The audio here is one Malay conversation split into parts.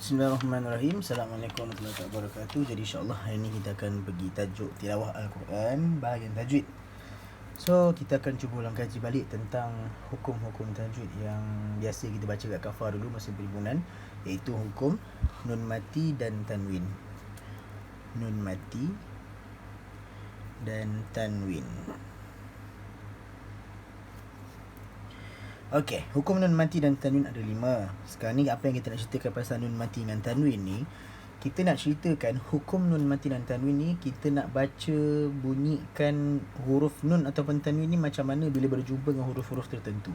Bismillahirrahmanirrahim. Assalamualaikum warahmatullahi wabarakatuh. Jadi insyaAllah hari ini kita akan pergi tajuk tilawah Al-Quran bahagian tajwid. So kita akan cuba ulang kaji balik tentang hukum-hukum tajwid yang biasa kita baca kat kafar dulu masa perhimpunan, iaitu hukum nun mati dan tanwin. Nun mati dan tanwin. Okey, hukum nun mati dan tanwin ada 5. Sekarang ni apa yang kita nak ceritakan pasal nun mati dengan tanwin ni, kita nak ceritakan hukum nun mati dan tanwin ni, kita nak baca bunyikan huruf nun ataupun tanwin ni macam mana bila berjumpa dengan huruf-huruf tertentu.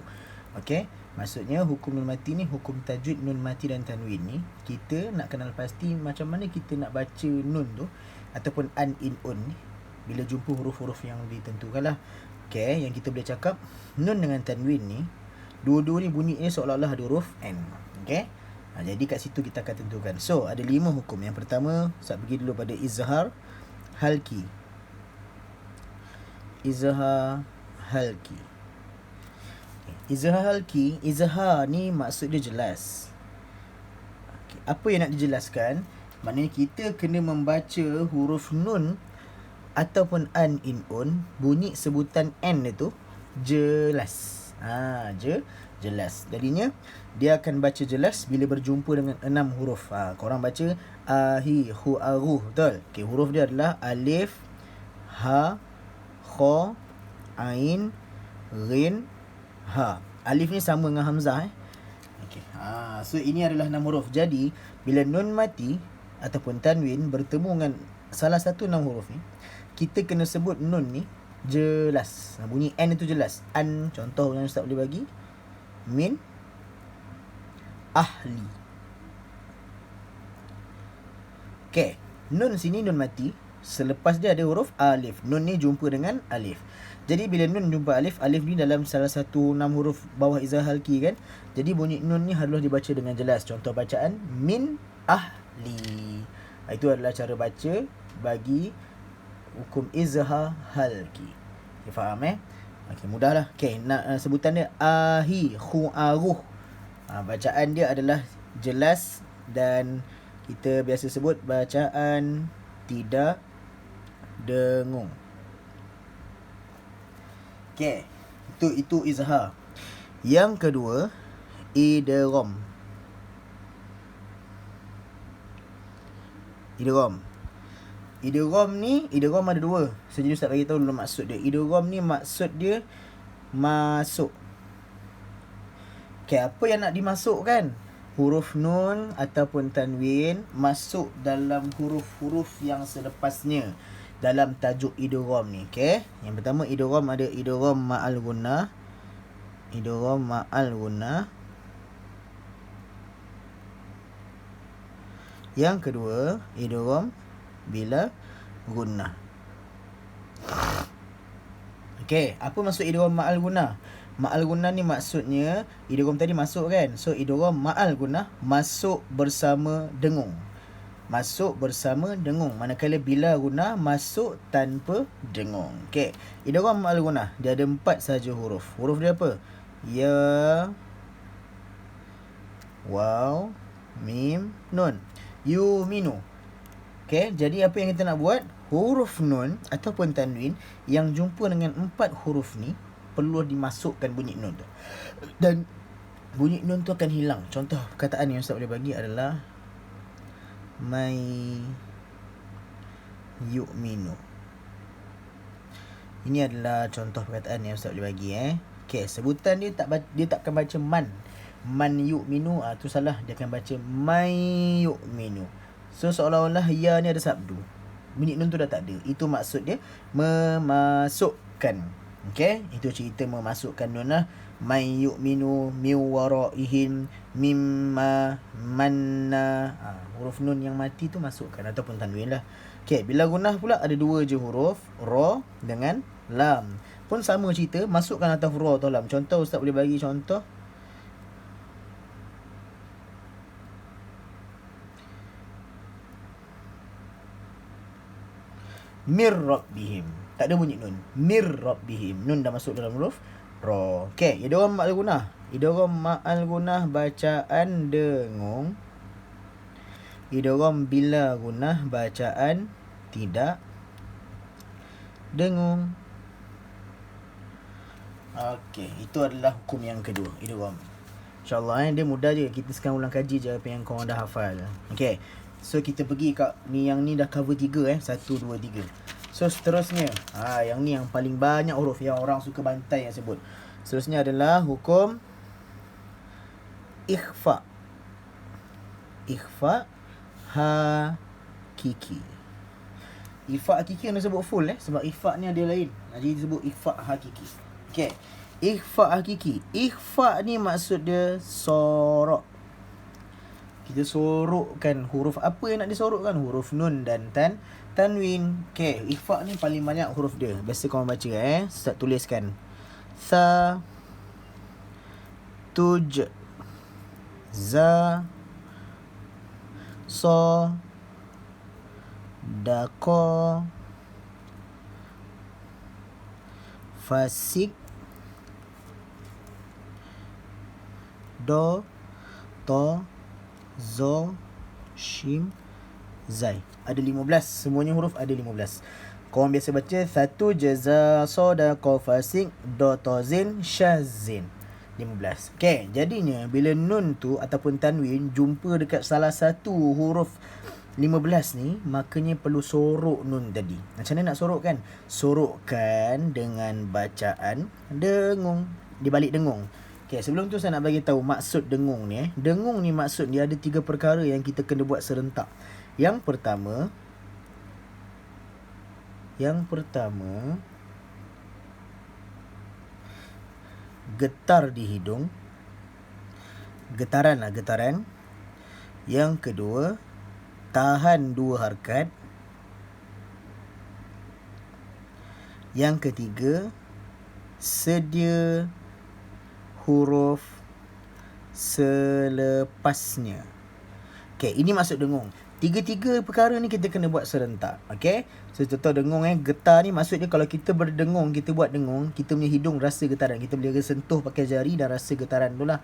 Okey, maksudnya hukum nun mati ni, hukum tajwid nun mati dan tanwin ni, kita nak kenal pasti macam mana kita nak baca nun tu ataupun an, in, un ni bila jumpa huruf-huruf yang ditentukan lah. Okey, yang kita boleh cakap nun dengan tanwin ni, dua-dua ni bunyinya seolah-olah ada huruf N. Okay? Jadi kat situ kita akan tentukan. So, ada 5 hukum. Yang pertama, saya pergi dulu pada izhar halki. Izhar halki. Izhar halki, izhar ni maksud dia jelas. Apa yang nak dijelaskan? Maknanya kita kena membaca huruf nun ataupun an, in, un, bunyi sebutan N itu jelas. Jelas. Jadinya dia akan baca jelas bila berjumpa dengan 6 huruf. Korang baca ahi, hu, aru, betul? Okey, huruf dia adalah alif, ha, kha, ain, rin, ha. Alif ni sama dengan hamzah Okey. So ini adalah 6 huruf. Jadi bila nun mati ataupun tanwin bertemu dengan salah satu 6 huruf ni, kita kena sebut nun ni jelas. Bunyi N itu jelas. An, contoh yang Ustaz boleh bagi, min, ahli. Okay, nun sini nun mati. Selepas dia ada huruf alif. Nun ni jumpa dengan alif. Jadi bila nun jumpa alif, alif ni dalam salah satu 6 huruf bawah izhar halki kan. Jadi bunyi nun ni harus dibaca dengan jelas. Contoh bacaan min ahli. Itu adalah cara baca bagi hukum izhar halki. Okay, faham Okey, mudahlah. Okey, nak sebutan dia ahi, khu, aruh. Bacaan dia adalah jelas dan kita biasa sebut bacaan tidak dengung. Okey, itu izhar. Yang kedua, idgham. Idgham ni, idgham ada 2. Jadi Ustaz bagi tahu dulu maksud dia. Idgham ni maksud dia masuk. Okey, apa yang nak dimasukkan? Huruf nun ataupun tanwin masuk dalam huruf-huruf yang selepasnya dalam tajuk idgham ni. Okey, yang pertama idgham ada idgham ma'al gunnah. Idgham ma'al gunnah. Yang kedua, idgham bila gunnah. Okey, apa maksud idgham ma'al gunnah? Ma'al gunnah ni maksudnya idgham tadi masuk kan. So idgham ma'al gunnah, masuk bersama dengung. Masuk bersama dengung. Manakala bila gunnah masuk tanpa dengung. Okey, idgham ma'al gunnah dia ada 4 saja huruf. Huruf dia apa? Ya, waw, mim, nun. Yuminu. Okay, jadi apa yang kita nak buat? Huruf nun ataupun tanwin yang jumpa dengan 4 huruf ni perlu dimasukkan bunyi nun tu. Dan bunyi nun tu akan hilang. Contoh perkataan yang Ustaz boleh bagi adalah may yu'minu. Ini adalah contoh perkataan yang Ustaz boleh bagi Okay, sebutan dia takkan baca man. Man yu'minu, tu salah. Dia akan baca may yu'minu. So seolah-olah ya ni ada sabdu. Bunyi nun tu dah tak ada. Itu maksud dia memasukkan. Okey, itu cerita memasukkan nun lah. May yu'minu min waraihim mimma manna. Huruf nun yang mati tu masukkan ataupun tanwin lah. Okey, bila gunnah pula ada 2 je huruf, ra dengan lam. Pun sama cerita, masukkan atas ra atau lam. Contoh Ustaz boleh bagi contoh. Mir rabbihim. Tak ada bunyi nun. Mir rabbihim. Nun dah masuk dalam huruf ra. Okey, idgham ma'al gunnah. Idgham ma'al gunnah bacaan dengung. idgham bila gunnah, bacaan tidak dengung. Okey, itu adalah hukum yang kedua, idgham. InsyaAllah dia mudah je. Kita sekarang ulang kaji je apa yang korang dah hafal. Okey. So kita pergi kat ni, yang ni dah cover 3 1 2 3. So seterusnya, yang ni yang paling banyak huruf yang orang suka bantai yang sebut. Seterusnya adalah hukum ikhfa. Ikhfa hakiki. Ikhfa hakiki yang disebut full sebab ikhfa ni ada lain. Jadi disebut ikhfa hakiki. Okey. Ikhfa hakiki. Ikhfa ni maksud dia sorok. Kita sorokkan huruf apa yang nak disorokkan? Huruf nun dan tanwin. Okey, ikhfa ni paling banyak huruf dia. Biasa korang baca Ustaz tuliskan. Tha, tuj, za, so, dako, fasik, do, to, zo, shim, zai. Ada 15. Semuanya huruf ada 15. Korang biasa baca satu jaza, sodaqa, fasik, do, to, zin, syazin. 15. Okey, jadinya bila nun tu ataupun tanwin jumpa dekat salah satu huruf 15 ni, makanya perlu sorok nun tadi. Macam mana nak sorokkan? Sorokkan dengan bacaan dengung. Dibalik dengung. Okay, sebelum tu saya nak bagi tahu maksud dengung ni. Dengung ni maksud dia ada 3 perkara yang kita kena buat serentak. Yang pertama, getar di hidung. Getaran. Yang kedua, tahan 2 harakat. Yang ketiga, sedia huruf selepasnya. Okey, ini maksud dengung. 3 perkara ni kita kena buat serentak. Okey. So contoh dengung getar ni maksudnya kalau kita berdengung, kita buat dengung, kita punya hidung rasa getaran. Kita boleh sentuh pakai jari dan rasa getaran tu lah.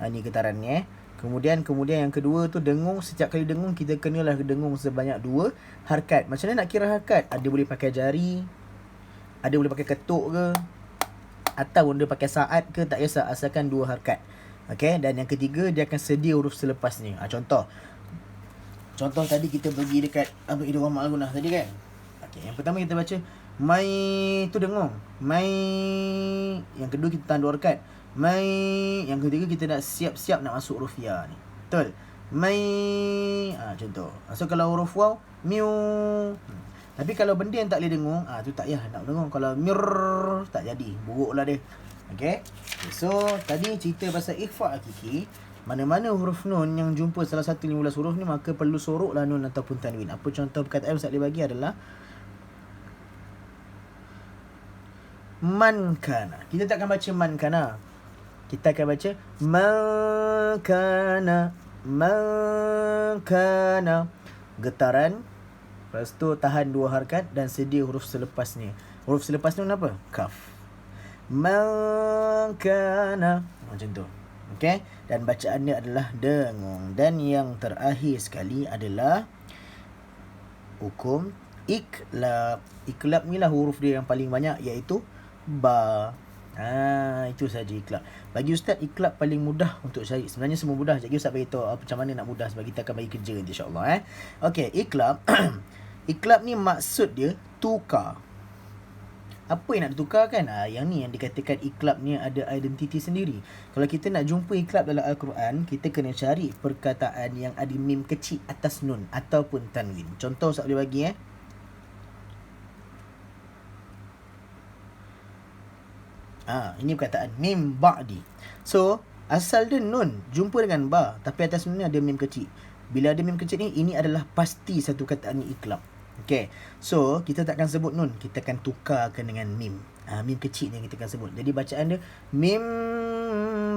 Ni getaran ni Kemudian yang kedua tu dengung. Setiap kali dengung kita kenalah dengung sebanyak 2 harakat. Macam mana nak kira harakat? Ada boleh pakai jari, ada boleh pakai ketuk ke, atau dia pakai saat ke, tak kisah, asalkan 2 harakat. Okey, dan yang ketiga dia akan sedia huruf selepasnya. Contoh tadi kita pergi dekat apa idgham al-gunah tadi kan. Okey, yang pertama kita baca mai tu dengung. Mai. Yang kedua kita tahan 2 harakat. Mai. Yang ketiga kita nak siap-siap nak masuk huruf ya ni. Betul? Mai. Contoh. So kalau huruf waw, miu. Tapi kalau benda yang tak boleh dengung, tu tak payah nak dengung. Kalau mir, tak jadi. Buruklah dia. Okey. So, tadi cerita pasal ikhfa hakiki. Mana-mana huruf nun yang jumpa salah satu 15 huruf ni, maka perlu soroklah nun ataupun tanwin. Apa contoh perkataan Ustaz boleh bagi adalah man kana. Kita tak akan baca man kana. Kita akan baca man kana. Getaran. Lepas tu tahan 2 harakat dan sedia huruf selepasnya. Huruf selepasnya apa? Kaf. Makana. Macam tu. Okey. Dan bacaan dia adalah dengung. Dan yang terakhir sekali adalah hukum iklab. Iklab ni lah huruf dia yang paling banyak, iaitu ba. Itu saja iklab. Bagi Ustaz, iklab paling mudah untuk cari. Sebenarnya semua mudah. Jadi Ustaz beritahu macam mana nak mudah sebab kita akan bagi kerja nanti insya-Allah. Okey, iklab. Iklab ni maksud dia tukar. Apa yang nak ditukarkan? Yang ni yang dikatakan iklab ni ada identiti sendiri. Kalau kita nak jumpa iklab dalam Al-Quran, kita kena cari perkataan yang ada mim kecil atas nun ataupun tanwin. Contoh Ustaz boleh bagi ini perkataan mim ba'di. So, asal dia nun jumpa dengan ba, tapi atas nun ni ada mim kecil. Bila ada mim kecil ni, ini adalah pasti satu kataan ni iklab. Okey. So, kita tak akan sebut nun, kita akan tukarkan dengan mim. Mim kecil ni kita akan sebut. Jadi bacaan dia mim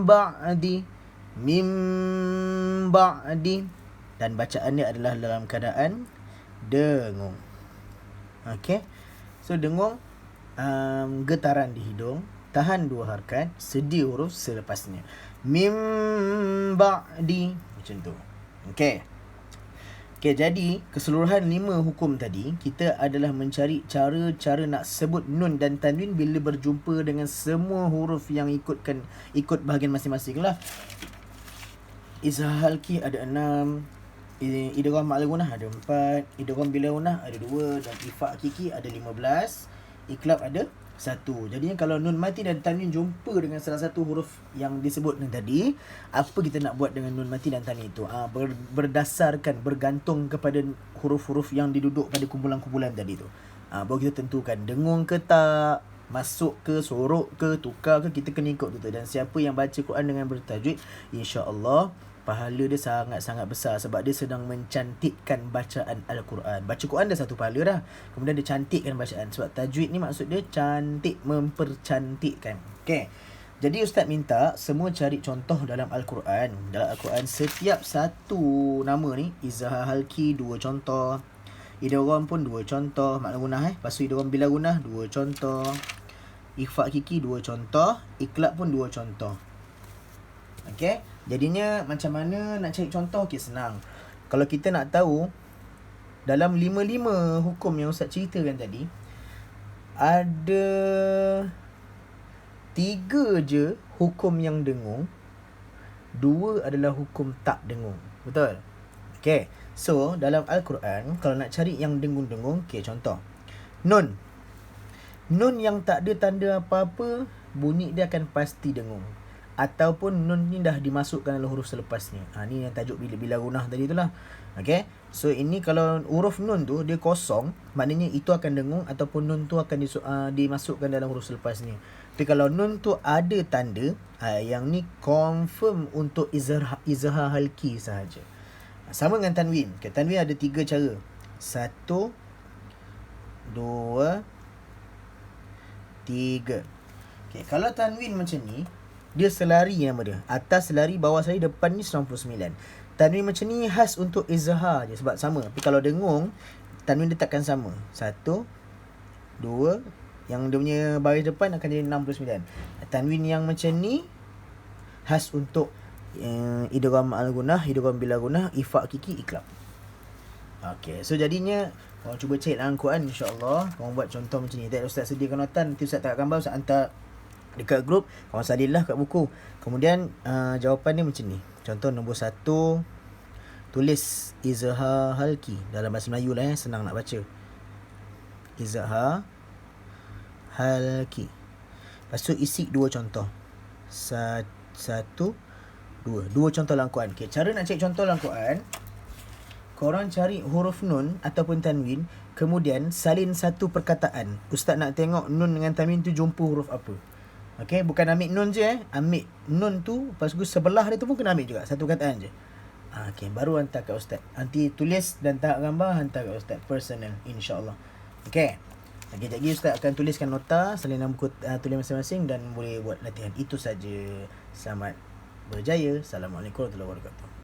ba'di. Mim ba'di. Dan bacaan dia adalah dalam keadaan dengung. Okey. So, dengung, getaran di hidung, tahan 2 harakat, sedia huruf selepasnya. Mim ba'di. Macam tu. Okey. Okay, jadi keseluruhan 5 hukum tadi, kita adalah mencari cara-cara nak sebut nun dan tanwin bila berjumpa dengan semua huruf yang ikut bahagian masing-masing lah. Izhar halki ada 6, idgham ma'al gunnah ada 4, idgham bila gunnah ada 2, dan ifa' hakiki ada 15, iqlab ada 1. Jadinya kalau nun mati dan tanwin jumpa dengan salah satu huruf yang disebutkan tadi, apa kita nak buat dengan nun mati dan tanwin itu? Bergantung kepada huruf-huruf yang diduduk pada kumpulan-kumpulan tadi tu. Baru kita tentukan dengung ke tak, masuk ke, sorok ke, tukar ke, kita kena ikut tu. Dan siapa yang baca Quran dengan bertajwid, insya-Allah pahala dia sangat-sangat besar sebab dia sedang mencantikkan bacaan Al-Quran. Baca Quran dah satu pahala dah. Kemudian dia cantikkan bacaan. Sebab tajwid ni maksud dia cantik, mempercantikkan. Okay. Jadi Ustaz minta semua cari contoh dalam Al-Quran. Dalam Al-Quran setiap satu nama ni, izhar halki 2 contoh. Idgham pun 2 contoh. Makna gunnah Lepas tu idgham bila gunnah 2 contoh. Ikhfa' hakiki 2 contoh. Iqlab pun 2 contoh. Okay. Jadinya macam mana nak cari contoh? Okay, senang. Kalau kita nak tahu dalam 5 hukum yang Ustaz ceritakan tadi, ada 3 je hukum yang dengung, 2 adalah hukum tak dengung. Betul? Okay. So dalam Al-Quran, kalau nak cari yang dengung-dengung, okay, contoh nun. Nun yang tak ada tanda apa-apa, bunyi dia akan pasti dengung. Ataupun nun ni dah dimasukkan dalam huruf selepasnya. Ni yang tajuk bila gunnah tadi tu lah. Okay. So ini kalau huruf nun tu dia kosong, maknanya itu akan dengung, ataupun nun tu akan dimasukkan dalam huruf selepasnya. Tapi kalau nun tu ada tanda, yang ni confirm untuk izhar halki sahaja. Sama dengan tanwin. Okay, tanwin ada 3 cara. 1, 2, 3. Okay, kalau tanwin macam ni, dia selari nama dia. Atas selari, bawah selari, depan ni 99. Tanwin macam ni khas untuk izhar je sebab sama. Tapi kalau dengung, tanwin dia takkan sama. 1, 2, yang dia punya baris depan akan jadi 69. Tanwin yang macam ni khas untuk idgham ma'al gunnah, idgham bila gunnah, ifa' hakiki, iqlab. Okay, so jadinya korang cuba cek dalam Quran, insya-Allah korang buat contoh macam ni. Tak Ustaz sediakan notan, nanti Ustaz tak gambar, Ustaz hantar dekat grup, korang salin lah kat buku. Kemudian jawapan dia macam ni. Contoh nombor 1, tulis izhar halki dalam bahasa Melayu lah, senang nak baca. Izhar halki. Lepas tu isi 2 contoh. 1, 2 contoh dalam Quran. Okay, cara nak cek contoh dalam Quran, korang cari huruf nun ataupun tanwin, kemudian salin satu perkataan. Ustaz nak tengok nun dengan tanwin tu jumpa huruf apa. Okay, bukan ambil nun je ambil nun tu, lepas tu sebelah dia tu pun kena ambil juga, satu kataan je. Okay, baru hantar kat Ustaz. Nanti tulis dan tahap gambar hantar kat Ustaz personal, insya-Allah. Okay, sekejap lagi Ustaz akan tuliskan nota salinan buku tulis masing-masing dan boleh buat latihan. Itu saja. Selamat berjaya. Assalamualaikum warahmatullahi wabarakatuh.